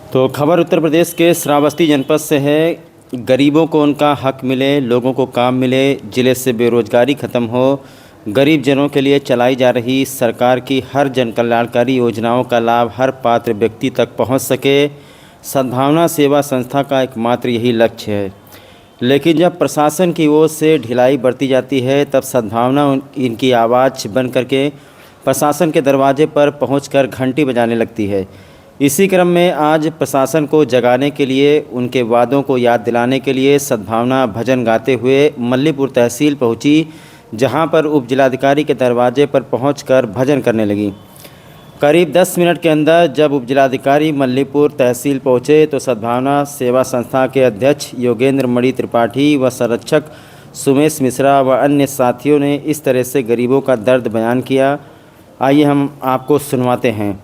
तो खबर उत्तर प्रदेश के श्रावस्ती जनपद से है। गरीबों को उनका हक मिले, लोगों को काम मिले, ज़िले से बेरोजगारी ख़त्म हो, गरीब जनों के लिए चलाई जा रही सरकार की हर जन कल्याणकारी योजनाओं का लाभ हर पात्र व्यक्ति तक पहुंच सके, सद्भावना सेवा संस्था का एकमात्र यही लक्ष्य है। लेकिन जब प्रशासन की ओर से ढिलाई बरती जाती है, तब सद्भावना इनकी आवाज़ बन करके प्रशासन के दरवाजे पर पहुंचकर घंटी बजाने लगती है। इसी क्रम में आज प्रशासन को जगाने के लिए, उनके वादों को याद दिलाने के लिए सद्भावना भजन गाते हुए मल्लीपुर तहसील पहुंची, जहां पर उप जिलाधिकारी के दरवाजे पर पहुंचकर भजन करने लगी। करीब 10 मिनट के अंदर जब उप जिलाधिकारी मल्लीपुर तहसील पहुंचे तो सद्भावना सेवा संस्था के अध्यक्ष योगेंद्र मणि त्रिपाठी व संरक्षक सुमेश मिश्रा व अन्य साथियों ने इस तरह से गरीबों का दर्द बयान किया। आइए हम आपको सुनवाते हैं।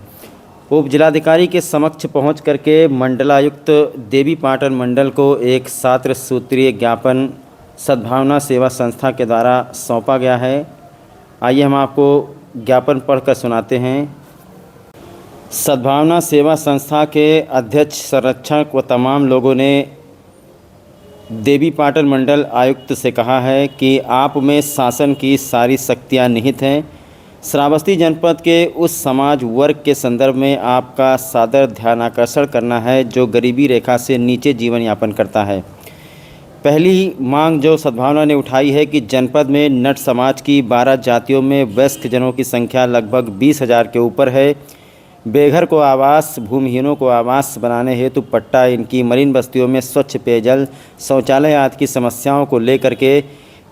उप जिलाधिकारी के समक्ष पहुंच करके मंडलायुक्त देवी पाटन मंडल को एक 7 सूत्रीय ज्ञापन सद्भावना सेवा संस्था के द्वारा सौंपा गया है। आइए हम आपको ज्ञापन पढ़कर सुनाते हैं। सद्भावना सेवा संस्था के अध्यक्ष, संरक्षक व तमाम लोगों ने देवी पाटन मंडल आयुक्त से कहा है कि आप में शासन की सारी शक्तियाँ निहित हैं। श्रावस्ती जनपद के उस समाज वर्ग के संदर्भ में आपका सादर ध्यानाकर्षण करना है जो गरीबी रेखा से नीचे जीवन यापन करता है। पहली मांग जो सद्भावना ने उठाई है कि जनपद में नट समाज की 12 जातियों में वयस्क जनों की संख्या लगभग 20,000 के ऊपर है। बेघर को आवास, भूमिहीनों को आवास बनाने हेतु पट्टा, इनकी मरीन बस्तियों में स्वच्छ पेयजल, शौचालय आदि की समस्याओं को लेकर के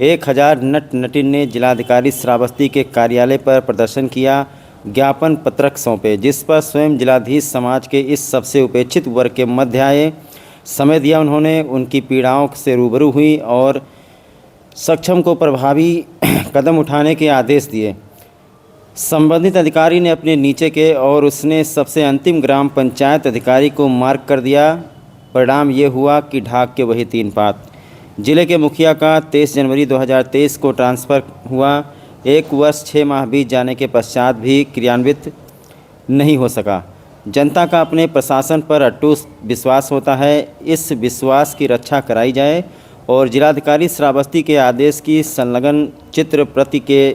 1000 नट नटिन ने जिलाधिकारी श्रावस्ती के कार्यालय पर प्रदर्शन किया, ज्ञापन पत्रक सौंपे, जिस पर स्वयं जिलाधीश समाज के इस सबसे उपेक्षित वर्ग के मध्य आए। समय दिया उन्होंने, उनकी पीड़ाओं से रूबरू हुई और सक्षम को प्रभावी कदम उठाने के आदेश दिए। संबंधित अधिकारी ने अपने नीचे के और उसने सबसे अंतिम ग्राम पंचायत अधिकारी को मार्क कर दिया। परिणाम ये हुआ कि ढाक के वही 3 पात। जिले के मुखिया का 23 जनवरी 2023 को ट्रांसफ़र हुआ। 1 वर्ष 6 माह बीत जाने के पश्चात भी क्रियान्वित नहीं हो सका। जनता का अपने प्रशासन पर अटूट विश्वास होता है। इस विश्वास की रक्षा कराई जाए और जिलाधिकारी श्रावस्ती के आदेश की संलग्न चित्र प्रति के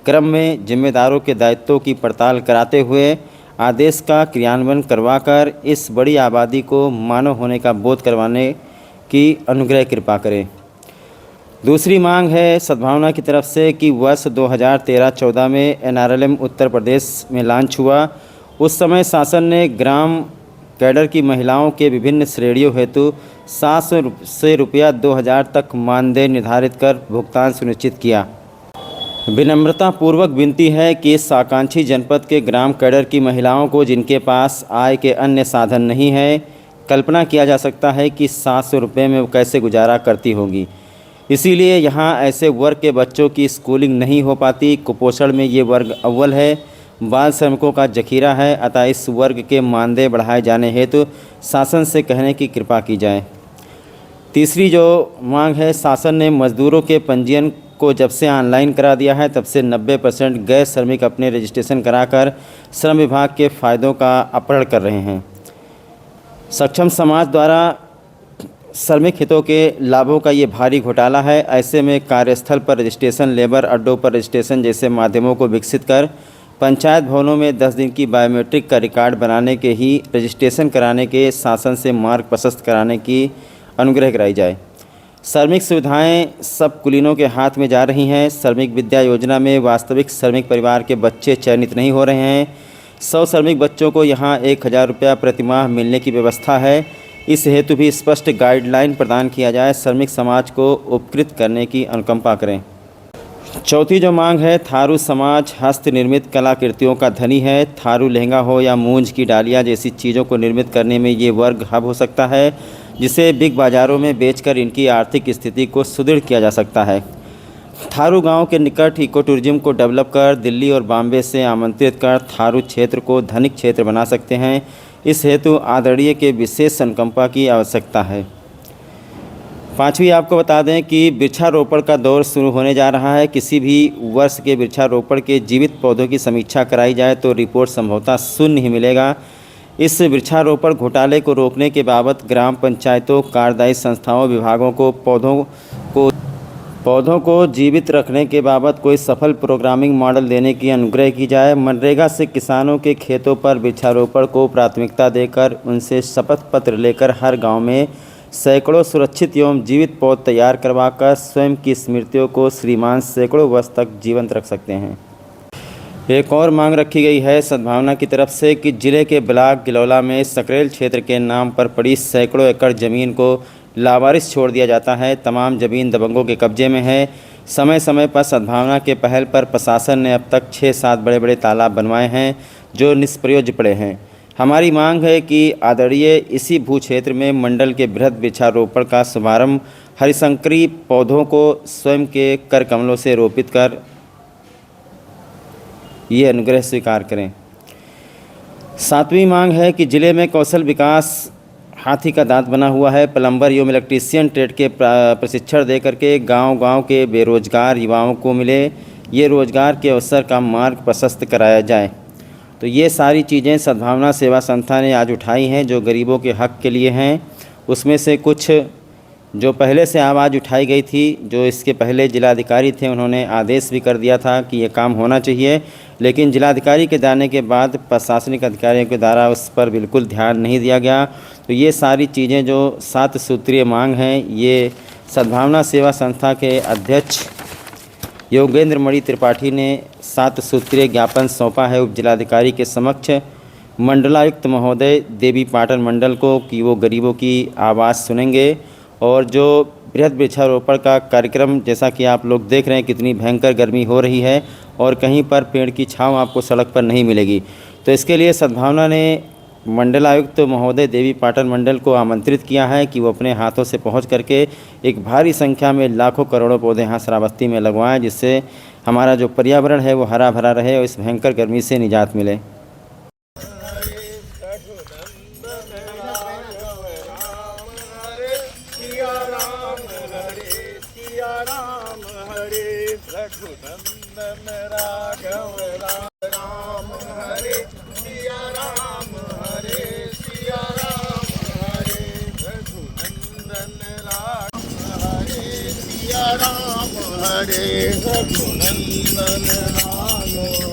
क्रम में जिम्मेदारों के दायित्वों की पड़ताल कराते हुए आदेश का क्रियान्वयन करवाकर इस बड़ी आबादी को मानव होने का बोध करवाने की अनुग्रह कृपा करें। दूसरी मांग है सद्भावना की तरफ से कि वर्ष 2013-14 में NRLM उत्तर प्रदेश में लॉन्च हुआ। उस समय शासन ने ग्राम कैडर की महिलाओं के विभिन्न श्रेणियों हेतु 700 से रुपया 2000 तक मानदेय निर्धारित कर भुगतान सुनिश्चित किया। विनम्रता पूर्वक विनती है कि इस आकांक्षी जनपद के ग्राम कैडर की महिलाओं को, जिनके पास आय के अन्य साधन नहीं है, कल्पना किया जा सकता है कि 700 रुपये में वो कैसे गुजारा करती होंगी। इसीलिए यहाँ ऐसे वर्ग के बच्चों की स्कूलिंग नहीं हो पाती। कुपोषण में ये वर्ग अव्वल है, बाल श्रमिकों का जखीरा है। अतः इस वर्ग के मानदेय बढ़ाए जाने हेतु शासन से कहने की कृपा की जाए। तीसरी जो मांग है, शासन ने मजदूरों के पंजीयन को जब से ऑनलाइन करा दिया है, तब से 90% गैर श्रमिक अपने रजिस्ट्रेशन कराकर श्रम विभाग के फ़ायदों का अपहरण कर रहे हैं। सक्षम समाज द्वारा श्रमिक हितों के लाभों का ये भारी घोटाला है। ऐसे में कार्यस्थल पर रजिस्ट्रेशन, लेबर अड्डों पर रजिस्ट्रेशन जैसे माध्यमों को विकसित कर पंचायत भवनों में 10 दिन की बायोमेट्रिक का रिकॉर्ड बनाने के ही रजिस्ट्रेशन कराने के शासन से मार्ग प्रशस्त कराने की अनुग्रह कराई जाए। श्रमिक सुविधाएं सब कुलीनों के हाथ में जा रही हैं। श्रमिक विद्या योजना में वास्तविक श्रमिक परिवार के बच्चे चयनित नहीं हो रहे हैं। 100 श्रमिक बच्चों को यहां 1000 रुपया प्रतिमाह मिलने की व्यवस्था है। इस हेतु भी स्पष्ट गाइडलाइन प्रदान किया जाए। श्रमिक समाज को उपकृत करने की अनुकंपा करें। चौथी जो मांग है, थारू समाज हस्त निर्मित कलाकृतियों का धनी है। थारू लहंगा हो या मूंज की डालियाँ जैसी चीज़ों को निर्मित करने में ये वर्ग हब हो सकता है, जिसे बिग बाज़ारों में बेचकर इनकी आर्थिक स्थिति को सुदृढ़ किया जा सकता है। थारू गांव के निकट इको टूरिज्म को डेवलप कर दिल्ली और बॉम्बे से आमंत्रित कर थारू क्षेत्र को धनिक क्षेत्र बना सकते हैं। इस हेतु आदरणीय के विशेष अनुकंपा की आवश्यकता है। पाँचवीं आपको बता दें कि वृक्षारोपण का दौर शुरू होने जा रहा है। किसी भी वर्ष के वृक्षारोपण के जीवित पौधों की समीक्षा कराई जाए तो रिपोर्ट संभवतः शून्य ही मिलेगा। इस वृक्षारोपण घोटाले को रोकने के बाबत ग्राम पंचायतों, कार्यदायी संस्थाओं, विभागों को पौधों को जीवित रखने के बाबत कोई सफल प्रोग्रामिंग मॉडल देने की अनुग्रह की जाए। मनरेगा से किसानों के खेतों पर वृक्षारोपण को प्राथमिकता देकर उनसे शपथ पत्र लेकर हर गांव में सैकड़ों सुरक्षित एवं जीवित पौध तैयार करवाकर स्वयं की स्मृतियों को श्रीमान सैकड़ों वर्ष तक जीवंत रख सकते हैं। एक और मांग रखी गई है सद्भावना की तरफ से कि जिले के ब्लॉक गिलौला में सकरेल क्षेत्र के नाम पर पड़ी सैकड़ों एकड़ ज़मीन को लावारिस छोड़ दिया जाता है। तमाम ज़मीन दबंगों के कब्जे में है। समय समय पर सद्भावना के पहल पर प्रशासन ने अब तक 6-7 बड़े बड़े तालाब बनवाए हैं जो निष्प्रयोज्य पड़े हैं। हमारी मांग है कि आदरणीय इसी भू क्षेत्र में मंडल के बृहद वृक्षारोपण का शुभारंभ हरिशंकरी पौधों को स्वयं के कर कमलों से रोपित कर ये अनुग्रह स्वीकार करें। 7वीं मांग है कि जिले में कौशल विकास हाथी का दांत बना हुआ है। प्लम्बर एवं इलेक्ट्रीशियन ट्रेड के प्रशिक्षण दे करके गांव-गांव के बेरोजगार युवाओं को मिले ये रोजगार के अवसर का मार्ग प्रशस्त कराया जाए। तो ये सारी चीज़ें सद्भावना सेवा संस्था ने आज उठाई हैं जो गरीबों के हक के लिए हैं। उसमें से कुछ जो पहले से आवाज़ उठाई गई थी, जो इसके पहले जिलाधिकारी थे उन्होंने आदेश भी कर दिया था कि ये काम होना चाहिए, लेकिन जिलाधिकारी के जाने के बाद प्रशासनिक अधिकारियों के द्वारा उस पर बिल्कुल ध्यान नहीं दिया गया। तो ये सारी चीज़ें जो 7 सूत्रीय मांग हैं ये सद्भावना सेवा संस्था के अध्यक्ष योगेंद्र मणि त्रिपाठी ने 7 सूत्रीय ज्ञापन सौंपा है उप जिलाधिकारी के समक्ष मंडलायुक्त महोदय देवी पाटन मंडल को कि वो गरीबों की आवाज़ सुनेंगे। और जो बृहद वृक्षारोपण का कार्यक्रम जैसा कि आप लोग देख रहे हैं कितनी भयंकर गर्मी हो रही है और कहीं पर पेड़ की छांव आपको सड़क पर नहीं मिलेगी। तो इसके लिए सद्भावना ने मंडलायुक्त महोदय देवी पाटन मंडल को आमंत्रित किया है कि वो अपने हाथों से पहुंच करके एक भारी संख्या में लाखों करोड़ों पौधे यहाँ श्रावस्ती में लगवाएं, जिससे हमारा जो पर्यावरण है वो हरा भरा रहे और इस भयंकर गर्मी से निजात मिले। रघुनंदन राघव राम हरे सिया राम हरे सिया राम हरे रघुनंदन राघव हरे सिया राम हरे रघुनंदन राघव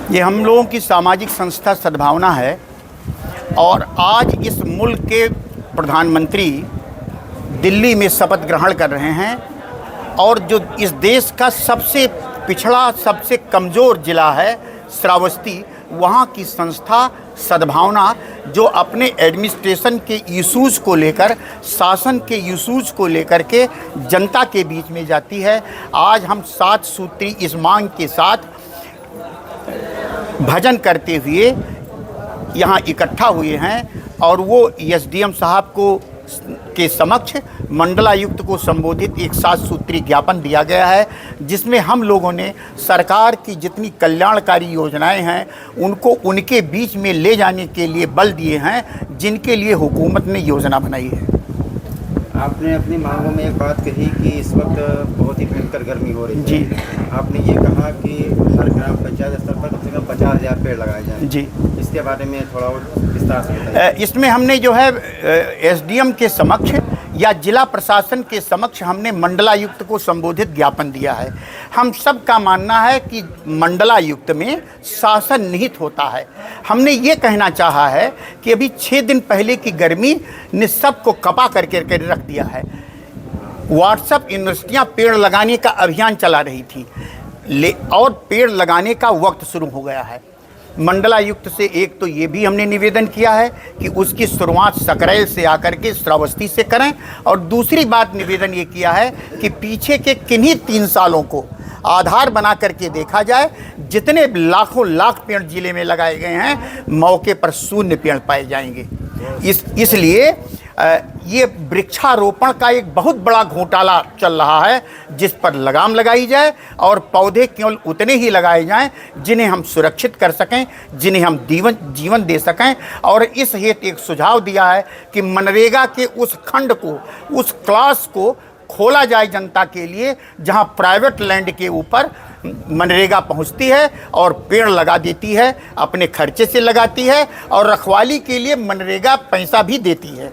ये हम लोगों की सामाजिक संस्था सद्भावना है और आज इस मुल्क के प्रधानमंत्री दिल्ली में शपथ ग्रहण कर रहे हैं और जो इस देश का सबसे पिछड़ा सबसे कमज़ोर ज़िला है श्रावस्ती, वहाँ की संस्था सद्भावना जो अपने एडमिनिस्ट्रेशन के इशूज़ को लेकर, शासन के इशूज़ को लेकर के जनता के बीच में जाती है। आज हम 7 सूत्री इस मांग के साथ भजन करते हुए यहाँ इकट्ठा हुए हैं और वो एसडीएम साहब को के समक्ष मंडलायुक्त को संबोधित एक 7 सूत्री ज्ञापन दिया गया है, जिसमें हम लोगों ने सरकार की जितनी कल्याणकारी योजनाएं हैं उनको उनके बीच में ले जाने के लिए बल दिए हैं जिनके लिए हुकूमत ने योजना बनाई है। आपने अपनी मांगों में एक बात कही कि इस वक्त बहुत ही भयंकर गर्मी हो रही है जी। आपने ये कहा कि हर ग्राम पंचायत स्तर पर कम से कम 50,000 पेड़ लगाए जाएं। जी, इसके बारे में थोड़ा और विस्तार से बताइए। इसमें हमने जो है एसडीएम के समक्ष या जिला प्रशासन के समक्ष हमने मंडलायुक्त को संबोधित ज्ञापन दिया है। हम सब का मानना है कि मंडलायुक्त में शासन निहित होता है। हमने ये कहना चाहा है कि अभी 6 दिन पहले की गर्मी ने सबको कपा करके रख दिया है। व्हाट्सएप यूनिवर्सिटियाँ पेड़ लगाने का अभियान चला रही थी और पेड़ लगाने का वक्त शुरू हो गया है। मंडलायुक्त से एक तो ये भी हमने निवेदन किया है कि उसकी शुरुआत सकरैल से आकर के श्रावस्ती से करें, और दूसरी बात निवेदन ये किया है कि पीछे के किन्हीं 3 सालों को आधार बना करके देखा जाए। जितने लाखों लाख पेड़ जिले में लगाए गए हैं, मौके पर 0 पेड़ पाए जाएंगे। इसलिए ये वृक्षारोपण का एक बहुत बड़ा घोटाला चल रहा है, जिस पर लगाम लगाई जाए और पौधे केवल उतने ही लगाए जाएं जिन्हें हम सुरक्षित कर सकें, जिन्हें हम जीवन दे सकें। और इस हेतु एक सुझाव दिया है कि मनरेगा के उस खंड को, उस क्लास को खोला जाए जनता के लिए, जहां प्राइवेट लैंड के ऊपर मनरेगा पहुंचती है और पेड़ लगा देती है, अपने खर्चे से लगाती है और रखवाली के लिए मनरेगा पैसा भी देती है।